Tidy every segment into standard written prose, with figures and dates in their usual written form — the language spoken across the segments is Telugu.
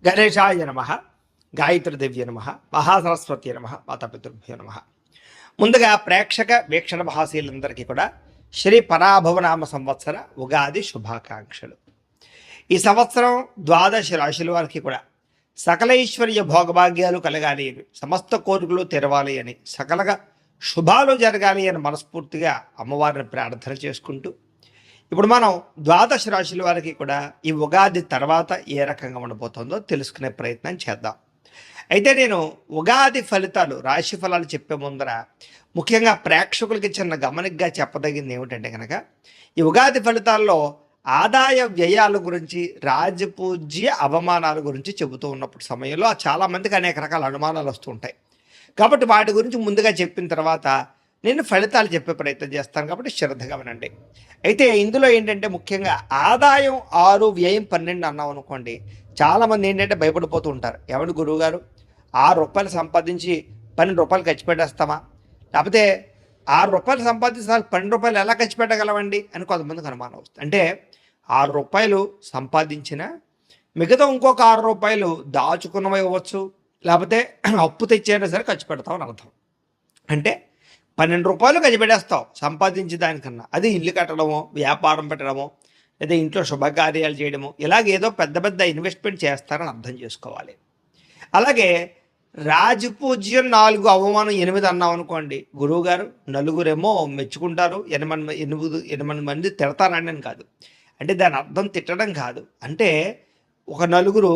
గణేశాయ నమ, గాయత్రీదేవ్య నమ, మహాసరస్వతి నమ, మాతాపితృభ్యో నమ. ముందుగా ప్రేక్షక వీక్షణ మహాశీలందరికీ కూడా శ్రీ పరాభవనామ సంవత్సర ఉగాది శుభాకాంక్షలు. ఈ సంవత్సరం 12 రాశుల వారికి కూడా సకలైశ్వర్య భోగభాగ్యాలు కలగాలి అని, సమస్త కోరికలు తెరవాలి అని, సకలగా శుభాలు జరగాలి అని మనస్ఫూర్తిగా అమ్మవారిని ప్రార్థన చేసుకుంటూ, ఇప్పుడు మనం 12 రాశుల వారికి కూడా ఈ ఉగాది తర్వాత ఏ రకంగా ఉండబోతుందో తెలుసుకునే ప్రయత్నం చేద్దాం. అయితే నేను ఉగాది ఫలితాలు, రాశి ఫలాలు చెప్పే ముందర ముఖ్యంగా ప్రేక్షకులకి చిన్న గమనికగా చెప్పదగింది ఏమిటంటే కనుక, ఈ ఉగాది ఫలితాల్లో ఆదాయ వ్యయాల గురించి, రాజపూజ్య అవమానాల గురించి చెబుతూ ఉన్నప్పుడు సమయంలో చాలామందికి అనేక రకాల అనుమానాలు వస్తూ ఉంటాయి. కాబట్టి వాటి గురించి ముందుగా చెప్పిన తర్వాత నేను ఫలితాలు చెప్పే ప్రయత్నం చేస్తాను, కాబట్టి శ్రద్ధగా వినండి. అయితే ఇందులో ఏంటంటే ముఖ్యంగా ఆదాయం 6, వ్యయం 12 అన్నాం అనుకోండి, చాలామంది ఏంటంటే భయపడిపోతూ ఉంటారు. ఎవరి గురువుగారు 6 రూపాయలు సంపాదించి 12 రూపాయలు ఖర్చు పెట్టేస్తామా, లేకపోతే 6 రూపాయలు సంపాదించి 12 రూపాయలు ఎలా ఖర్చు పెట్టగలవండి అని కొంతమందికి అనుమానం వస్తుంది. అంటే 6 రూపాయలు సంపాదించిన మిగతా ఇంకొక 6 రూపాయలు దాచుకున్నవి ఇవ్వచ్చు, లేకపోతే అప్పు తెచ్చైనా సరే ఖర్చు పెడతామని అర్థం. అంటే 12 రూపాయలు ఖర్చు పెట్టేస్తావు సంపాదించే దానికన్నా. అది ఇల్లు కట్టడమో, వ్యాపారం పెట్టడమో, లేదా ఇంట్లో శుభకార్యాలు చేయడమో, ఇలాగేదో పెద్ద పెద్ద ఇన్వెస్ట్మెంట్ చేస్తారని అర్థం చేసుకోవాలి. అలాగే రాజపూజ్యం 4, అవమానం 8 అన్నాం అనుకోండి, గురువుగారు నలుగురేమో మెచ్చుకుంటారు, 8 మంది తిడతారండి అని కాదు. అంటే దాని అర్థం తిట్టడం కాదు. అంటే ఒక నలుగురు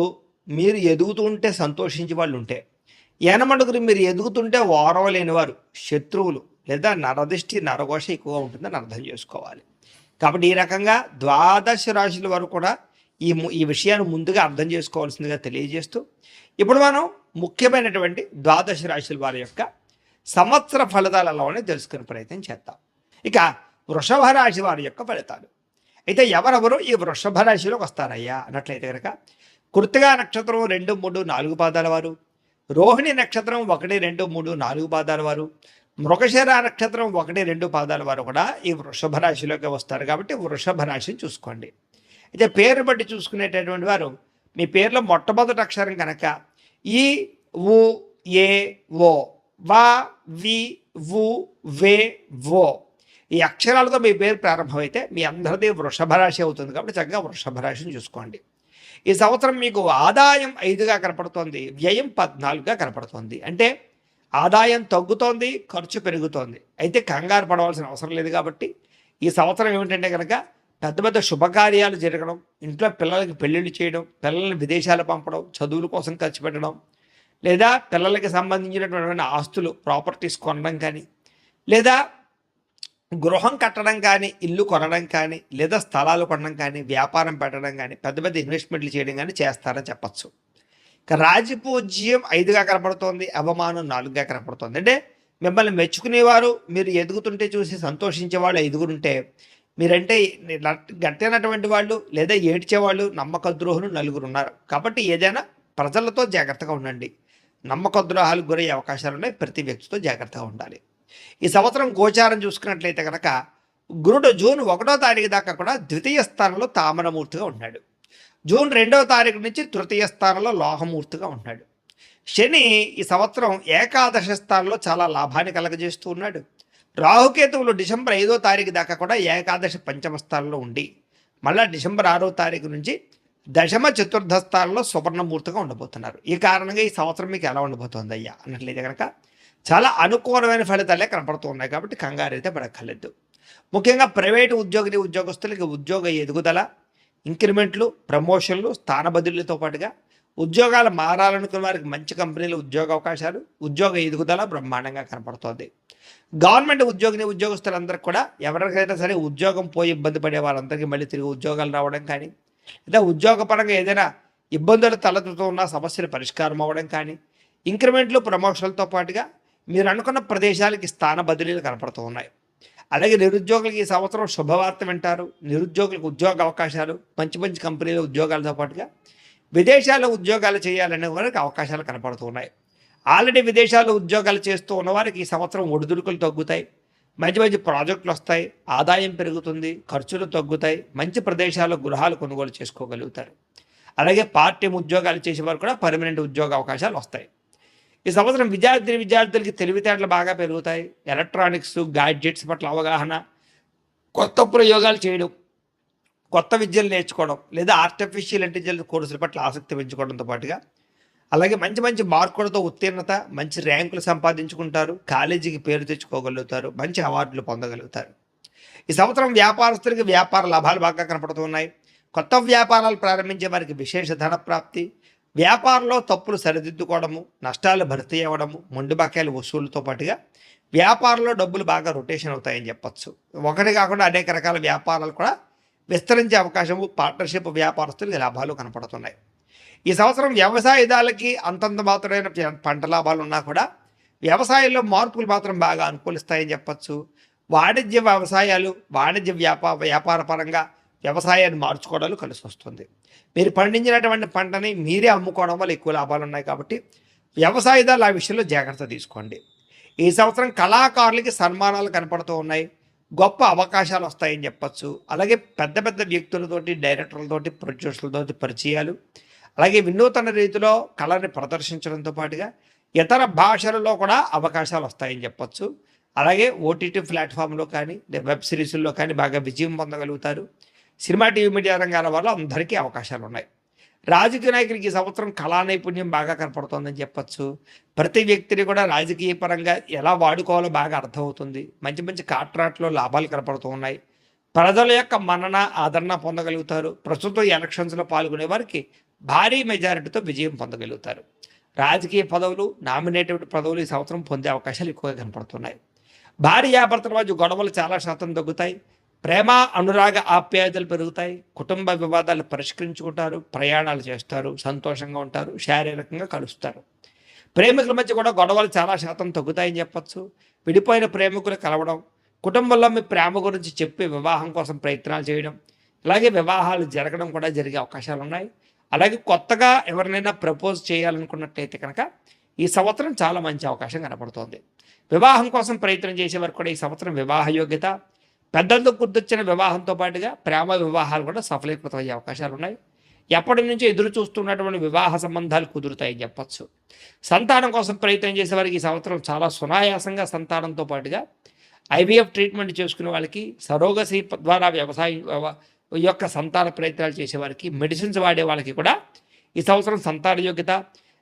మీరు ఎదుగుతుంటే సంతోషించే వాళ్ళు ఉంటే, 8 మీరు ఎదుగుతుంటే ఓరవలేనివారు, శత్రువులు లేదా నరదిష్టి, నరఘోష ఎక్కువగా ఉంటుందని అర్థం చేసుకోవాలి. కాబట్టి ఈ రకంగా 12 రాశుల వరకు కూడా ఈ విషయాన్ని ముందుగా అర్థం చేసుకోవాల్సిందిగా తెలియజేస్తూ, ఇప్పుడు మనం ముఖ్యమైనటువంటి 12 రాశుల వారి యొక్క సంవత్సర ఫలితాలు ఎలా ఉన్నాయో తెలుసుకునే ప్రయత్నం చేద్దాం. ఇక వృషభ రాశి వారి యొక్క ఫలితాలు. అయితే ఎవరెవరు ఈ వృషభ రాశిలోకి వస్తారయ్యా అన్నట్లయితే కనుక, కృత్తికా నక్షత్రం 2, 3, 4 పాదాల వారు, రోహిణి నక్షత్రం 1, 2, 3, 4 పాదాల వారు, మృగశిర నక్షత్రం 1, 2 పాదాల వారు కూడా ఈ వృషభ రాశిలోకి వస్తారు. కాబట్టి వృషభ రాశిని చూసుకోండి. అయితే పేరు బట్టి చూసుకునేటటువంటి వారు, మీ పేర్లో మొట్టమొదటి అక్షరం కనుక ఈ, ఉ, ఏ, ఓ, వా, వి, వు, వే, ఓ ఈ అక్షరాలతో మీ పేరు ప్రారంభమైతే మీ అందరిది వృషభ రాశి అవుతుంది. కాబట్టి చక్కగా వృషభ రాశిని చూసుకోండి. ఈ సంవత్సరం మీకు ఆదాయం 5గా కనపడుతోంది, వ్యయం 14గా కనపడుతోంది. అంటే ఆదాయం తగ్గుతోంది, ఖర్చు పెరుగుతోంది. అయితే కంగారు పడవలసిన అవసరం లేదు. కాబట్టి ఈ సంవత్సరం ఏమిటంటే కనుక, పెద్ద పెద్ద శుభకార్యాలు జరగడం, ఇంట్లో పిల్లలకి పెళ్ళిళ్ళు చేయడం, పిల్లల్ని విదేశాలు పంపడం, చదువుల కోసం ఖర్చు పెట్టడం, లేదా పిల్లలకి సంబంధించినటువంటి ఆస్తులు, ప్రాపర్టీస్ కొనడం కానీ, లేదా గృహం కట్టడం కానీ, ఇల్లు కొనడం కానీ, లేదా స్థలాలు కొనడం కానీ, వ్యాపారం పెట్టడం కానీ, పెద్ద పెద్ద ఇన్వెస్ట్మెంట్లు చేయడం కానీ చేస్తారని చెప్పచ్చు. ఇక రాజపూజ్యం 5గా కనపడుతోంది, అవమానం 4గా కనపడుతోంది. అంటే మిమ్మల్ని మెచ్చుకునేవారు, మీరు ఎదుగుతుంటే చూసి సంతోషించే వాళ్ళు 5 ఉంటే, మీరంటే గట్టైనటువంటి వాళ్ళు లేదా ఏడ్చేవాళ్ళు, నమ్మక ద్రోహులు 4 ఉన్నారు. కాబట్టి ఏదైనా ప్రజలతో జాగ్రత్తగా ఉండండి. నమ్మక ద్రోహాలకు గురయ్యే అవకాశాలు ఉన్నాయి. ప్రతి వ్యక్తితో జాగ్రత్తగా ఉండాలి. ఈ సంవత్సరం గోచారం చూసుకున్నట్లయితే కనుక, గురుడు జూన్ 1వ తారీఖు దాకా కూడా ద్వితీయ స్థానంలో తామరమూర్తిగా ఉన్నాడు. జూన్ 2వ తారీఖు నుంచి తృతీయ స్థానంలో లోహమూర్తిగా ఉన్నాడు. శని ఈ సంవత్సరం ఏకాదశ స్థానంలో చాలా లాభాన్ని కలగజేస్తూ ఉన్నాడు. రాహుకేతువులు డిసెంబర్ 5వ తారీఖు దాకా కూడా ఏకాదశ పంచమ స్థానంలో ఉండి, మళ్ళీ డిసెంబర్ 6వ తారీఖు నుంచి దశమ చతుర్థ స్థానంలో సువర్ణమూర్తిగా ఉండబోతున్నారు. ఈ కారణంగా ఈ సంవత్సరం మీకు ఎలా ఉండబోతుంది అయ్యా అన్నట్లయితే కనుక, చాలా అనుకూలమైన ఫలితాలే కనపడుతూ ఉన్నాయి. కాబట్టి కంగారు అయితే పడక్కర్లేదు. ముఖ్యంగా ప్రైవేటు ఉద్యోగస్తులకి ఉద్యోగ ఎదుగుదల, ఇంక్రిమెంట్లు, ప్రమోషన్లు, స్థాన బదిలీలతో పాటుగా ఉద్యోగాలు మారాలనుకున్న వారికి మంచి కంపెనీలు ఉద్యోగ అవకాశాలు, ఉద్యోగ ఎదుగుదల బ్రహ్మాండంగా కనపడుతోంది. గవర్నమెంట్ ఉద్యోగస్తులందరికీ కూడా, ఎవరికైనా సరే ఉద్యోగం పోయి ఇబ్బంది పడే వారందరికీ మళ్ళీ తిరిగి ఉద్యోగాలు రావడం కానీ, లేదా ఉద్యోగపరంగా ఏదైనా ఇబ్బందులు తలెత్తుతూ ఉన్న సమస్యలు పరిష్కారం అవ్వడం కానీ, ఇంక్రిమెంట్లు, ప్రమోషన్లతో పాటుగా మీరు అనుకున్న ప్రదేశాలకి స్థాన బదిలీలు కనపడుతూ ఉన్నాయి. అలాగే నిరుద్యోగులకి ఈ సంవత్సరం శుభవార్త వింటారు. నిరుద్యోగులకు ఉద్యోగ అవకాశాలు, మంచి మంచి కంపెనీల ఉద్యోగాలతో పాటుగా విదేశాల్లో ఉద్యోగాలు చేయాలనే వారికి అవకాశాలు కనపడుతూ ఉన్నాయి. ఆల్రెడీ విదేశాల్లో ఉద్యోగాలు చేస్తూ ఉన్నవారికి ఈ సంవత్సరం ఒడిదుడుకులు తగ్గుతాయి, మంచి మంచి ప్రాజెక్టులు వస్తాయి, ఆదాయం పెరుగుతుంది, ఖర్చులు తగ్గుతాయి, మంచి ప్రదేశాల్లో గృహాలు కొనుగోలు చేసుకోగలుగుతారు. అలాగే పార్ట్ టైం ఉద్యోగాలు చేసేవారు కూడా పర్మనెంట్ ఉద్యోగ అవకాశాలు వస్తాయి. ఈ సంవత్సరం విద్యార్థులకి తెలివితేటలు బాగా పెరుగుతాయి. ఎలక్ట్రానిక్స్, గాడ్జెట్స్ పట్ల అవగాహన, కొత్త ప్రయోగాలు చేయడం, కొత్త విద్యలు నేర్చుకోవడం, లేదా ఆర్టిఫిషియల్ ఇంటెలిజెన్స్ కోర్సుల పట్ల ఆసక్తి పెంచుకోవడంతో పాటుగా అలాగే మంచి మంచి మార్కులతో ఉత్తీర్ణత, మంచి ర్యాంకులు సంపాదించుకుంటారు, కాలేజీకి పేరు తెచ్చుకోగలుగుతారు, మంచి అవార్డులు పొందగలుగుతారు. ఈ సంవత్సరం వ్యాపారస్తులకి వ్యాపార లాభాలు బాగా కనపడుతున్నాయి. కొత్త వ్యాపారాలు ప్రారంభించే వారికి విశేష ధన ప్రాప్తి, వ్యాపారంలో తప్పులు సరిదిద్దుకోవడము, నష్టాలు భర్తీ అవ్వడము, మొండి బకాయిల వసూలుతో పాటుగా వ్యాపారంలో డబ్బులు బాగా రొటేషన్ అవుతాయని చెప్పచ్చు. ఒకటి కాకుండా అనేక రకాల వ్యాపారాలు కూడా విస్తరించే అవకాశము, పార్ట్నర్షిప్ వ్యాపారస్తులకి లాభాలు కనపడుతున్నాయి. ఈ సంవత్సరం వ్యవసాయదారులకి అంతంత మాత్రమైన పంట లాభాలు ఉన్నా కూడా వ్యవసాయంలో మార్పులు మాత్రం బాగా అనుకూలిస్తాయని చెప్పచ్చు. వాణిజ్య వ్యవసాయాలు, వాణిజ్య వ్యాపార పరంగా వ్యవసాయాన్ని మార్చుకోవడాలు కలిసి వస్తుంది. మీరు పండించినటువంటి పంటని మీరే అమ్ముకోవడం వల్ల ఎక్కువ లాభాలు ఉన్నాయి కాబట్టి వ్యవసాయదారులు ఆ విషయంలో జాగ్రత్త తీసుకోండి. ఈ సంవత్సరం కళాకారులకి సన్మానాలు కనపడుతూ ఉన్నాయి, గొప్ప అవకాశాలు వస్తాయని చెప్పచ్చు. అలాగే పెద్ద పెద్ద వ్యక్తులతోటి, డైరెక్టర్లతోటి, ప్రొడ్యూసర్లతోటి పరిచయాలు, అలాగే వినూతన రీతిలో కళని ప్రదర్శించడంతో పాటుగా ఇతర భాషలలో కూడా అవకాశాలు వస్తాయని చెప్పచ్చు. అలాగే ఓటీటీ ప్లాట్ఫామ్లో కానీ వెబ్ సిరీస్ల్లో కానీ బాగా విజయం పొందగలుగుతారు. సినిమా, టీవీ, మీడియా రంగాల వల్ల అందరికీ అవకాశాలు ఉన్నాయి. రాజకీయ నాయకులకి ఈ సంవత్సరం కళా నైపుణ్యం బాగా కనపడుతుందని చెప్పచ్చు. ప్రతి వ్యక్తిని కూడా రాజకీయ పరంగా ఎలా వాడుకోవాలో బాగా అర్థమవుతుంది. మంచి మంచి కాంట్రాక్ట్లో లాభాలు కనపడుతూ ఉన్నాయి. ప్రజల యొక్క మన్నన, ఆదరణ పొందగలుగుతారు. ప్రస్తుతం ఎలక్షన్స్లో పాల్గొనే వారికి భారీ మెజారిటీతో విజయం పొందగలుగుతారు. రాజకీయ పదవులు, నామినేటెడ్ పదవులు ఈ సంవత్సరం పొందే అవకాశాలు ఎక్కువగా కనపడుతున్నాయి. భార్యాభర్తల మధ్య గొడవలు చాలా శాతం తగ్గుతాయి. ప్రేమ, అనురాగ, ఆప్యాయతలు పెరుగుతాయి. కుటుంబ వివాదాలు పరిష్కరించుకుంటారు, ప్రయాణాలు చేస్తారు, సంతోషంగా ఉంటారు, శారీరకంగా కలుస్తారు. ప్రేమికుల మధ్య కూడా గొడవలు చాలా శాతం తగ్గుతాయని చెప్పచ్చు. విడిపోయిన ప్రేమికులు కలవడం, కుటుంబంలో మీ ప్రేమ గురించి చెప్పి వివాహం కోసం ప్రయత్నాలు చేయడం, అలాగే వివాహాలు జరగడం కూడా జరిగే అవకాశాలు ఉన్నాయి. అలాగే కొత్తగా ఎవరినైనా ప్రపోజ్ చేయాలనుకున్నట్లయితే కనుక ఈ సంవత్సరం చాలా మంచి అవకాశం కనపడుతోంది. వివాహం కోసం ప్రయత్నం చేసేవారు కూడా ఈ సంవత్సరం వివాహ యోగ్యత, పెద్దలతో గుర్తొచ్చిన వివాహంతో పాటుగా ప్రేమ వివాహాలు కూడా సఫలీకృతం అయ్యే అవకాశాలు ఉన్నాయి. ఎప్పటి నుంచో ఎదురు చూస్తున్నటువంటి వివాహ సంబంధాలు కుదురుతాయని చెప్పచ్చు. సంతానం కోసం ప్రయత్నం చేసేవారికి ఈ సంవత్సరం చాలా సునాయాసంగా సంతానంతో పాటుగా ఐవీఎఫ్ ట్రీట్మెంట్ చేసుకునే వాళ్ళకి, సరోగసీ ద్వారా వ్యవసాయం యొక్క సంతాన ప్రయత్నాలు చేసేవారికి, మెడిసిన్స్ వాడే వాళ్ళకి కూడా ఈ సంవత్సరం సంతాన యోగ్యత,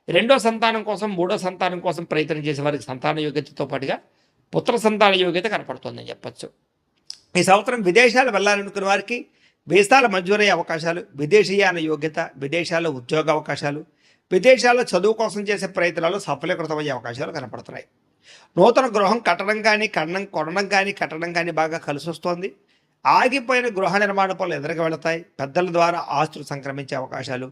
రెండో సంతానం కోసం, మూడో సంతానం కోసం ప్రయత్నం చేసే వారికి సంతాన యోగ్యతతో పాటుగా పుత్ర సంతాన యోగ్యత కనపడుతుందని చెప్పచ్చు. ఈ సంవత్సరం విదేశాలు వెళ్ళాలనుకున్న వారికి వీసాల మంజూరయ్యే అవకాశాలు, విదేశీయాన యోగ్యత, విదేశాల్లో ఉద్యోగ అవకాశాలు, విదేశాల్లో చదువు కోసం చేసే ప్రయత్నాలు సఫలీకృతమయ్యే అవకాశాలు కనపడుతున్నాయి. నూతన గృహం కట్టడం కానీ, కట్టడం కానీ బాగా కలిసి వస్తోంది. ఆగిపోయిన గృహ నిర్మాణ పనులు ఎదురుగా వెళతాయి. పెద్దల ద్వారా ఆస్తులు సంక్రమించే అవకాశాలు,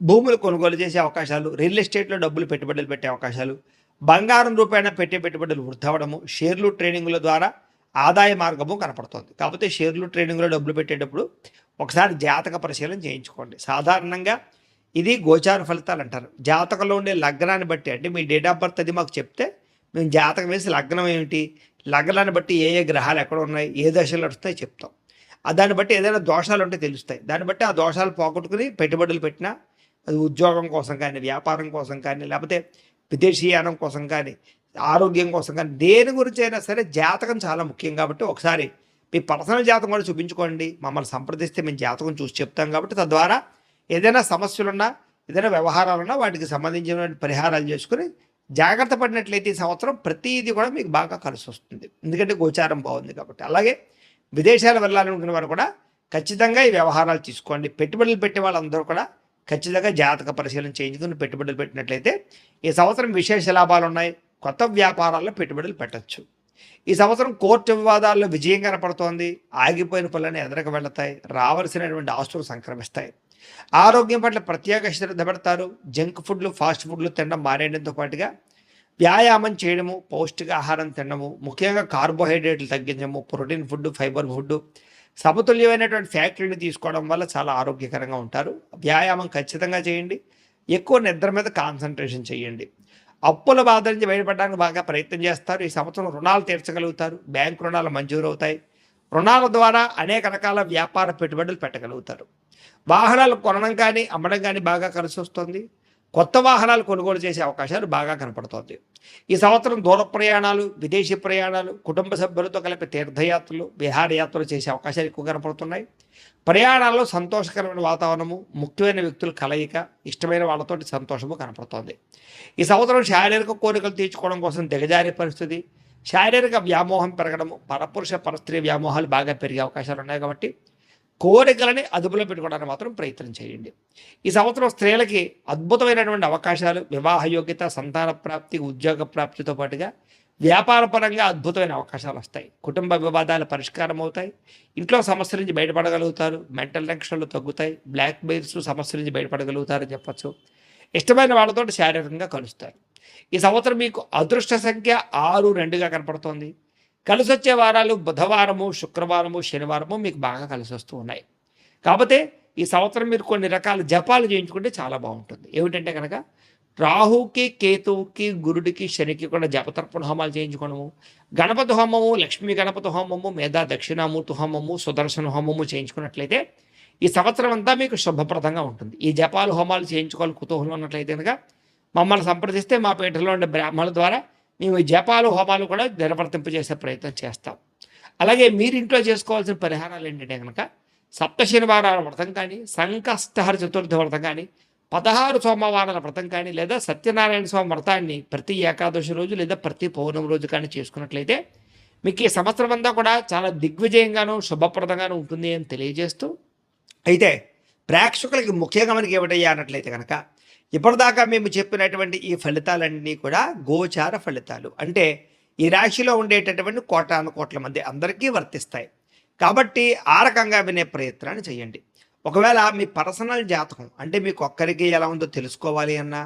భూములు కొనుగోలు చేసే అవకాశాలు, రియల్ ఎస్టేట్లో డబ్బులు పెట్టుబడులు పెట్టే అవకాశాలు, బంగారం రూపాయన పెట్టే పెట్టుబడులు వృద్ధవడము, షేర్లు ట్రేడింగ్ల ద్వారా ఆదాయ మార్గము కనపడుతుంది. కాకపోతే షేర్లు ట్రేడింగ్లో డబ్బులు పెట్టేటప్పుడు ఒకసారి జాతక పరిశీలన చేయించుకోండి. సాధారణంగా ఇది గోచార ఫలితాలు అంటారు. జాతకంలో ఉండే లగ్నాన్ని బట్టి, అంటే మీ డేట్ ఆఫ్ బర్త్ అది మాకు చెప్తే మేము జాతకం వేసి లగ్నం ఏమిటి, లగ్నాన్ని బట్టి ఏ ఏ గ్రహాలు ఎక్కడ ఉన్నాయి, ఏ దశలు నడుస్తాయి చెప్తాం. దాన్ని బట్టి ఏదైనా దోషాలు ఉంటే తెలుస్తాయి. దాన్ని బట్టి ఆ దోషాలు పోగొట్టుకుని పెట్టుబడులు పెట్టినా, అది ఉద్యోగం కోసం కానీ, వ్యాపారం కోసం కానీ, లేకపోతే విదేశీయానం కోసం కానీ, ఆరోగ్యం కోసం కానీ, దేని గురించి అయినా సరే జాతకం చాలా ముఖ్యం. కాబట్టి ఒకసారి మీ పర్సనల్ జాతకం కూడా చూపించుకోండి. మమ్మల్ని సంప్రదిస్తే మేము జాతకం చూసి చెప్తాం. కాబట్టి తద్వారా ఏదైనా సమస్యలున్నా, ఏదైనా వ్యవహారాలున్నా వాటికి సంబంధించిన పరిహారాలు చేసుకుని జాగ్రత్త పడినట్లయితే ఈ సంవత్సరం ప్రతిదీ కూడా మీకు బాగా కలిసి వస్తుంది. ఎందుకంటే గోచారం బాగుంది కాబట్టి. అలాగే విదేశాలు వెళ్ళాలనుకున్న వారు కూడా ఖచ్చితంగా ఈ వ్యవహారాలు తీసుకోండి. పెట్టుబడులు పెట్టే వాళ్ళందరూ కూడా ఖచ్చితంగా జాతక పరిశీలన చేయించుకుని పెట్టుబడులు పెట్టినట్లయితే ఈ సంవత్సరం విశేష లాభాలు ఉన్నాయి. కొత్త వ్యాపారాల్లో పెట్టుబడులు పెట్టచ్చు. ఈ సంవత్సరం కోర్టు వివాదాల్లో విజయం కనపడుతోంది. ఆగిపోయిన పనులను ఎదురుకు వెళతాయి. రావాల్సినటువంటి ఆస్తులు సంక్రమిస్తాయి. ఆరోగ్యం పట్ల ప్రత్యేక శ్రద్ధ పెడతారు. జంక్ ఫుడ్లు, ఫాస్ట్ ఫుడ్లు తినడం మానేయడంతో పాటుగా వ్యాయామం చేయడము, పౌష్టికాహారం తినడము, ముఖ్యంగా కార్బోహైడ్రేట్లు తగ్గించడము, ప్రోటీన్ ఫుడ్, ఫైబర్ ఫుడ్, సమతుల్యమైనటువంటి ఫ్యాక్టరీని తీసుకోవడం వల్ల చాలా ఆరోగ్యకరంగా ఉంటారు. వ్యాయామం ఖచ్చితంగా చేయండి. ఎక్కువ నిద్ర మీద కాన్సన్ట్రేషన్ చేయండి. అప్పుల బాధ నుంచి బయటపడడానికి బాగా ప్రయత్నం చేస్తారు. ఈ సంవత్సరం రుణాలు తీర్చగలుగుతారు. బ్యాంకు రుణాలు మంజూరు అవుతాయి. రుణాల ద్వారా అనేక రకాల వ్యాపార పెట్టుబడులు పెట్టగలుగుతారు. వాహనాలు కొనడం కానీ అమ్మడం కానీ బాగా కలిసి వస్తుంది. కొత్త వాహనాలు కొనుగోలు చేసే అవకాశాలు బాగా కనపడుతోంది. ఈ సంవత్సరం దూర ప్రయాణాలు, విదేశీ ప్రయాణాలు, కుటుంబ సభ్యులతో కలిపి తీర్థయాత్రలు, విహారయాత్రలు చేసే అవకాశాలు ఎక్కువ కనపడుతున్నాయి. ప్రయాణాల్లో సంతోషకరమైన వాతావరణము, ముఖ్యమైన వ్యక్తుల కలయిక, ఇష్టమైన వాళ్ళతోటి సంతోషము కనపడుతోంది. ఈ సంవత్సరం శారీరక కోరికలు తీర్చుకోవడం కోసం దిగజారే పరిస్థితి, శారీరక వ్యామోహం పెరగడము, పరపురుష పరస్త్రీ వ్యామోహాలు బాగా పెరిగే అవకాశాలు ఉన్నాయి. కాబట్టి కోరికలని అదుపులో పెట్టుకోవడానికి మాత్రం ప్రయత్నం చేయండి. ఈ సంవత్సరం స్త్రీలకి అద్భుతమైనటువంటి అవకాశాలు, వివాహ యోగ్యత, సంతాన ప్రాప్తి, ఉద్యోగ ప్రాప్తితో పాటుగా వ్యాపారపరంగా అద్భుతమైన అవకాశాలు వస్తాయి. కుటుంబ వివాదాలు పరిష్కారం అవుతాయి. ఇంట్లో సమస్యల నుంచి బయటపడగలుగుతారు. మెంటల్ టెన్షన్లు తగ్గుతాయి. బ్లాక్ మెయిల్స్ సమస్యల నుంచి బయటపడగలుగుతారని చెప్పచ్చు. ఇష్టమైన వాళ్ళతో శారీరకంగా కలుస్తారు. ఈ సంవత్సరం మీకు అదృష్ట సంఖ్య 6, 2గా కనపడుతోంది. కలిసి వచ్చే వారాలు బుధవారము, శుక్రవారము, శనివారము మీకు బాగా కలిసి వస్తూ ఉన్నాయి. కాకపోతే ఈ సంవత్సరం మీరు కొన్ని రకాల జపాలు చేయించుకుంటే చాలా బాగుంటుంది. ఏమిటంటే కనుక రాహుకి, కేతువుకి, గురుడికి, శనికి కూడా జపతర్పణ హోమాలు చేయించుకోవడము, గణపతి హోమము, లక్ష్మీ గణపతి హోమము, మేధా దక్షిణామూర్తి హోమము, సుదర్శన హోమము చేయించుకున్నట్లయితే ఈ సంవత్సరం అంతా మీకు శుభప్రదంగా ఉంటుంది. ఈ జపాలు హోమాలు చేయించుకోవాలి కుతూహలం ఉన్నట్లయితే కనుక మమ్మల్ని సంప్రదిస్తే మా పీఠంలో ఉండే బ్రాహ్మణుల ద్వారా మేము ఈ జపాలు హోమాలు కూడా నిర్వర్తింపజేసే ప్రయత్నం చేస్తాం. అలాగే మీరు ఇంట్లో చేసుకోవాల్సిన పరిహారాలు ఏంటంటే కనుక సప్త శనివారాల వ్రతం కానీ, సంకష్టహర చతుర్థి వ్రతం కానీ, 16 సోమవారాల వ్రతం కానీ, లేదా సత్యనారాయణ స్వామి వ్రతాన్ని ప్రతి ఏకాదశి రోజు లేదా ప్రతి పౌర్ణమి రోజు కానీ చేసుకున్నట్లయితే మీకు ఈ సంవత్సరం అంతా కూడా చాలా దిగ్విజయంగాను శుభప్రదంగాను ఉంటుంది అని తెలియజేస్తూ, అయితే ప్రేక్షకులకి ముఖ్యంగా మనకి ఏమిటయ్యా అన్నట్లయితే కనుక ఇప్పటిదాకా మేము చెప్పినటువంటి ఈ ఫలితాలన్నీ కూడా గోచార ఫలితాలు. అంటే ఈ రాశిలో ఉండేటటువంటి కోటాను కోట్ల మంది అందరికీ వర్తిస్తాయి. కాబట్టి ఆ రకంగా వినే ప్రయత్నాన్ని చేయండి. ఒకవేళ మీ పర్సనల్ జాతకం అంటే మీకు ఒక్కరికి ఎలా ఉందో తెలుసుకోవాలి అన్నా,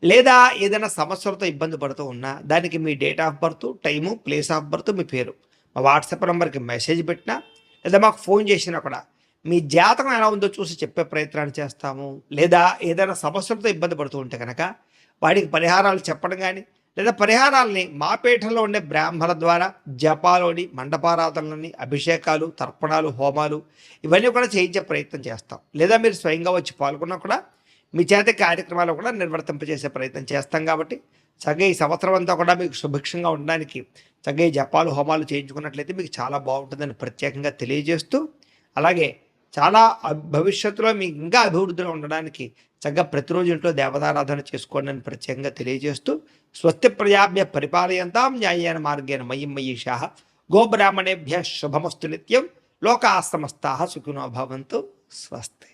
లేదా ఏదైనా సమస్యలతో ఇబ్బంది పడుతూ ఉన్నా దానికి మీ date of birth, time, place of birth, మీ పేరు మా వాట్సాప్ నెంబర్కి మెసేజ్ పెట్టినా లేదా మాకు ఫోన్ చేసినా కూడా మీ జాతకం ఎలా ఉందో చూసి చెప్పే ప్రయత్నాన్ని చేస్తాము. లేదా ఏదైనా సమస్యలతో ఇబ్బంది పడుతూ ఉంటే కనుక వాడికి పరిహారాలు చెప్పడం కానీ, లేదా పరిహారాలని మా పీఠంలో ఉండే బ్రాహ్మణుల ద్వారా జపాలోని, మండపారాధనలని, అభిషేకాలు, తర్పణాలు, హోమాలు ఇవన్నీ కూడా చేయించే ప్రయత్నం చేస్తాం. లేదా మీరు స్వయంగా వచ్చి పాల్గొన్నా కూడా మీ చేత కార్యక్రమాలు కూడా నిర్వర్తింపజేసే ప్రయత్నం చేస్తాం. కాబట్టి చక్కగా ఈ సంవత్సరం అంతా కూడా మీకు సుభిక్షంగా ఉండడానికి చక్కగా ఈ జపాలు, హోమాలు చేయించుకున్నట్లయితే మీకు చాలా బాగుంటుందని ప్రత్యేకంగా తెలియజేస్తూ, అలాగే చాలా భవిష్యత్తులో మీకు ఇంకా అభివృద్ధిలో ఉండడానికి చక్కగా ప్రతిరోజు ఇంట్లో దేవతారాధన చేసుకోండి అని ప్రత్యేకంగా తెలియజేస్తూ, స్వస్తి ప్రజాభ్య పరిపాలయంతాం న్యాయేన మార్గేణ మయీం మయీషాః గోబ్రాహ్మణేభ్యః శుభమస్తు నిత్యం లోకాః సమస్తాః సుఖినో భవంతు. స్వస్తి.